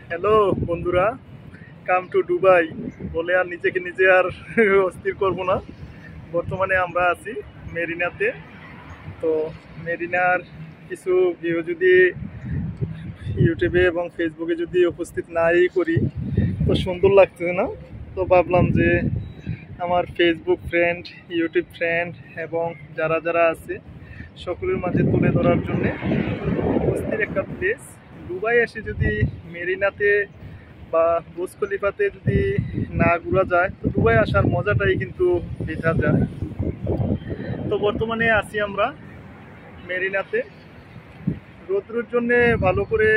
Hello বন্ধুরা, come to Dubai বলে আর নিজেকে নিজে আর অস্থির করব না। বর্তমানে আমরা আছি মেরিনাতে। তো মেরিনার কিছু ভিউ যদি ইউটিউবে এবং ফেসবুকে যদি উপস্থিত নাই করি তো সুন্দর লাগছে না। তো ভাবলাম যে আমার ফেসবুক ফ্রেন্ড, ইউটিউব ফ্রেন্ড এবং যারা যারা আছে সকলের মাঝে তুলে ধরার জন্যে অস্থির একটা প্লেস। দুবাই এসে যদি মেরিনাতে বা বুর্জ খলিফাতে যদি না ঘোরা যায় তো দুবাই আসার মজাটাই কিন্তু বৃথা যায়। তো বর্তমানে আছি আমরা মেরিনাতে। রোদ্রের জন্য ভালো করে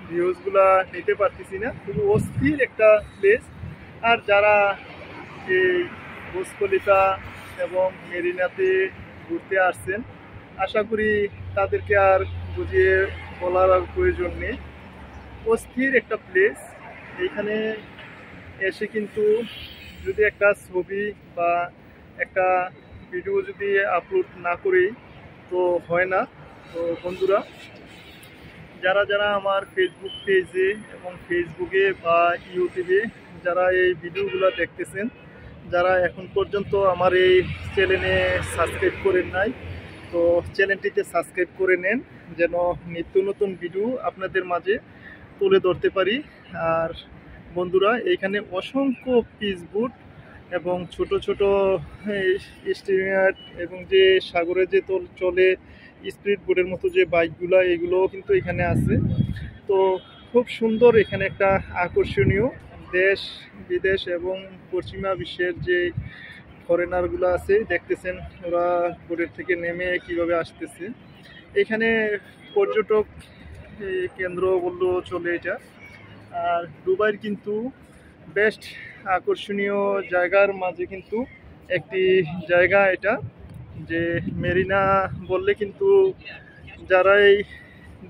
ভিউজগুলা নিতে পারতেছি না, খুব অস্থির একটা প্লেস। আর যারা এই বুর্জ খলিফা এবং মেরিনাতে ঘুরতে আসছেন আশা করি তাদেরকে আর বুঝিয়ে বলার আর প্রয়োজন নেই। অস্থির একটা প্লেস। এইখানে এসে কিন্তু যদি একটা ছবি বা একটা ভিডিও যদি আপলোড না করি তো হয় না। তো বন্ধুরা, যারা যারা আমার ফেসবুক পেজে এবং ফেসবুকে বা ইউটিউবে যারা এই ভিডিওগুলো দেখতেছেন, যারা এখন পর্যন্ত আমার এই চ্যানেলে সাবস্ক্রাইব করেন নাই তো চ্যানেলটিতে সাবস্ক্রাইব করে নেন, যেন নিত্য নতুন ভিডিও আপনাদের মাঝে তুলে ধরতে পারি। আর বন্ধুরা, এইখানে অসংখ্য পিসবোট এবং ছোট ছোট স্টিমার এবং যে সাগরে যে চলে স্পিড বোটের মতো যে বাইকগুলো, এগুলোও কিন্তু এখানে আছে। তো খুব সুন্দর এখানে একটা আকর্ষণীয় দেশ বিদেশ এবং পশ্চিমা বিশ্বের যে ফরেনারগুলো আছে দেখতেছেন, ওরা বোটের থেকে নেমে কিভাবে আসতেছে। এখানে পর্যটক কেন্দ্র বললেও চলে এটা। আর দুবাইয়ের কিন্তু বেস্ট আকর্ষণীয় জায়গার মাঝে কিন্তু একটি জায়গা এটা, যে মেরিনা বললে কিন্তু যারাই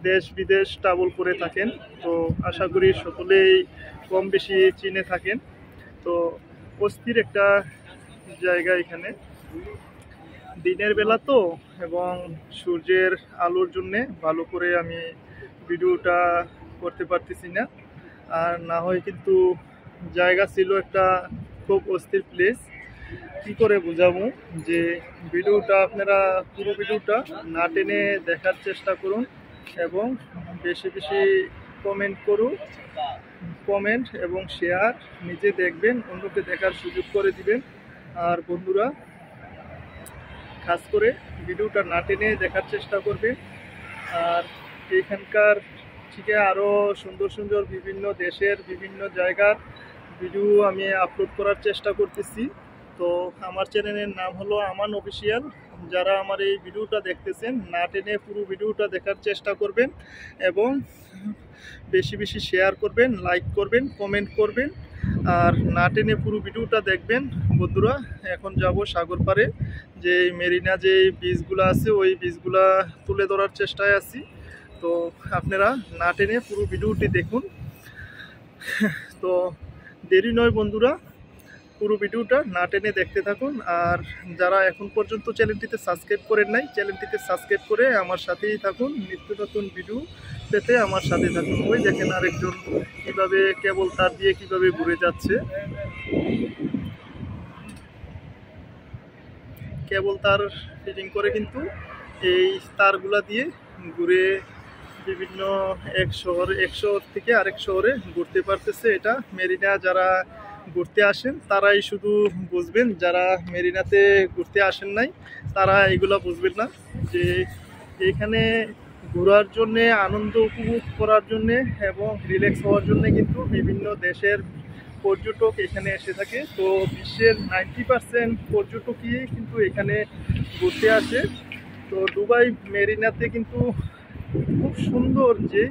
দেশ বিদেশ ট্রাভেল করে থাকেন তো আশা করি সকলেই কম বেশি চিনে থাকেন। তো অস্থির একটা জায়গা এখানে। দিনের বেলা তো এবং সূর্যের আলোর জন্যে ভালো করে আমি ভিডিওটা করতে পারতেছি না। আর না হয় কিন্তু জায়গা ছিল একটা খুব অস্থির প্লেস। কি করে বোঝাবো যে ভিডিওটা আপনারা পুরো ভিডিওটা না টেনে দেখার চেষ্টা করুন এবং বেশি বেশি কমেন্ট এবং শেয়ার নিজে দেখবেন, অন্যকে দেখার সুযোগ করে দিবেন। আর বন্ধুরা, খাস করে ভিডিওটা না টেনে দেখার চেষ্টা করবেন। আর এখানকার থেকে আরও সুন্দর সুন্দর বিভিন্ন দেশের বিভিন্ন জায়গার ভিডিও আমি আপলোড করার চেষ্টা করতেছি। তো আমার চ্যানেলের নাম হলো আমান অফিসিয়াল। যারা আমার এই ভিডিওটা দেখতেছেন না টেনে পুরো ভিডিওটা দেখার চেষ্টা করবেন এবং বেশি বেশি শেয়ার করবেন, লাইক করবেন, কমেন্ট করবেন। আর না টেনে পুরো ভিডিওটা দেখবেন। বন্ধুরা, এখন যাব সাগর পাড়ে, যে মেরিনা যে বীজগুলো আছে ওই বীজগুলা তুলে ধরার চেষ্টায় আছি। তো আপনারা না টেনে পুরো ভিডিওটি দেখুন। তো দেরি নয় বন্ধুরা, পুরো ভিডিওটা না টেনে দেখতে থাকুন। আর যারা এখন পর্যন্ত চ্যানেলটিতে সাবস্ক্রাইব করেন নাই, চ্যানেলটিতে সাবস্ক্রাইব করে আমার সাথেই থাকুন, নিত্য নতুন ভিডিও পেতে আমার সাথে থাকুন। ওই দেখেন আরেকজন কীভাবে কেবল তার দিয়ে কীভাবে ঘুরে যাচ্ছে। কেবল তার ফিটিং করে কিন্তু এই তারগুলা দিয়ে ঘুরে বিভিন্ন এক শহর থেকে আরেক শহরে ঘুরতে পারতেছে। এটা মেরিনা যারা ঘুরতে আসেন তারাই শুধু বুঝবেন, যারা মেরিনাতে ঘুরতে আসেন নাই তারা এগুলো বুঝবেন না, যে এখানে ঘোরার জন্যে, আনন্দ উপভোগ করার জন্যে এবং রিল্যাক্স হওয়ার জন্যে কিন্তু বিভিন্ন দেশের পর্যটক এখানে এসে থাকে। তো বিশ্বের 90% পর্যটকই কিন্তু এখানে ঘুরতে আসে। তো দুবাই মেরিনাতে কিন্তু খুব সুন্দর যে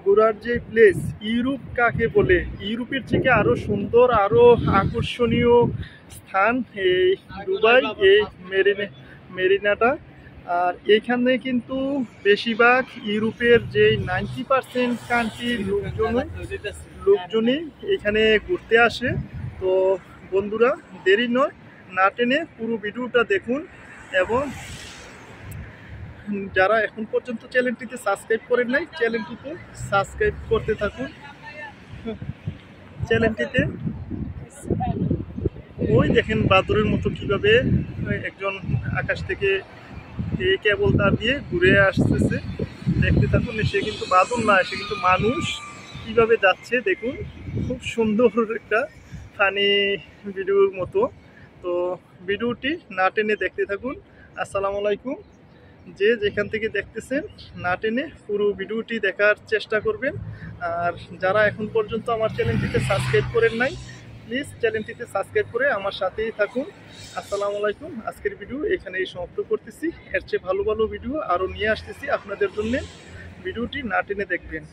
ঘোরার যে প্লেস, ইউরোপ কাকে বলে, ইউরোপের থেকে আরও সুন্দর, আরও আকর্ষণীয় স্থান এই দুবাই, এই মেরিনাটা। আর এইখানে কিন্তু বেশিরভাগ ইউরোপের যে 90% কান্ট্রির লোকজনই এখানে ঘুরতে আসে। তো বন্ধুরা, দেরি নয়, না টেনে পুরো ভিডিওটা দেখুন এবং যারা এখন পর্যন্ত চ্যানেলটিতে সাবস্ক্রাইব করেন নাই, চ্যানেলটিতে সাবস্ক্রাইব করতে থাকুন। চ্যানেলটিতে ওই দেখেন বাদরের মতো কিভাবে একজন আকাশ থেকে এই কেবল তার দিয়ে ঘুরে আসতেছে, দেখতে থাকুন। সে কিন্তু বাদর না, সে কিন্তু মানুষ। কিভাবে যাচ্ছে দেখুন, খুব সুন্দর একটা ফানি ভিডিওর মতো। তো ভিডিওটি না টেনে দেখতে থাকুন। আসসালামু আলাইকুম। যে যেখান থেকে দেখতেছেন না টেনে পুরো ভিডিওটি দেখার চেষ্টা করবেন। আর যারা এখন পর্যন্ত আমার চ্যানেলটিতে সাবস্ক্রাইব করেন নাই, প্লিজ চ্যানেলটিতে সাবস্ক্রাইব করে আমার সাথেই থাকুন। আসসালামু আলাইকুম। আজকের ভিডিও এখানেই সমাপ্ত করতেছি। এর চেয়ে ভালো ভালো ভিডিও আরও নিয়ে আসতেছি আপনাদের জন্য। ভিডিওটি না টেনে দেখবেন।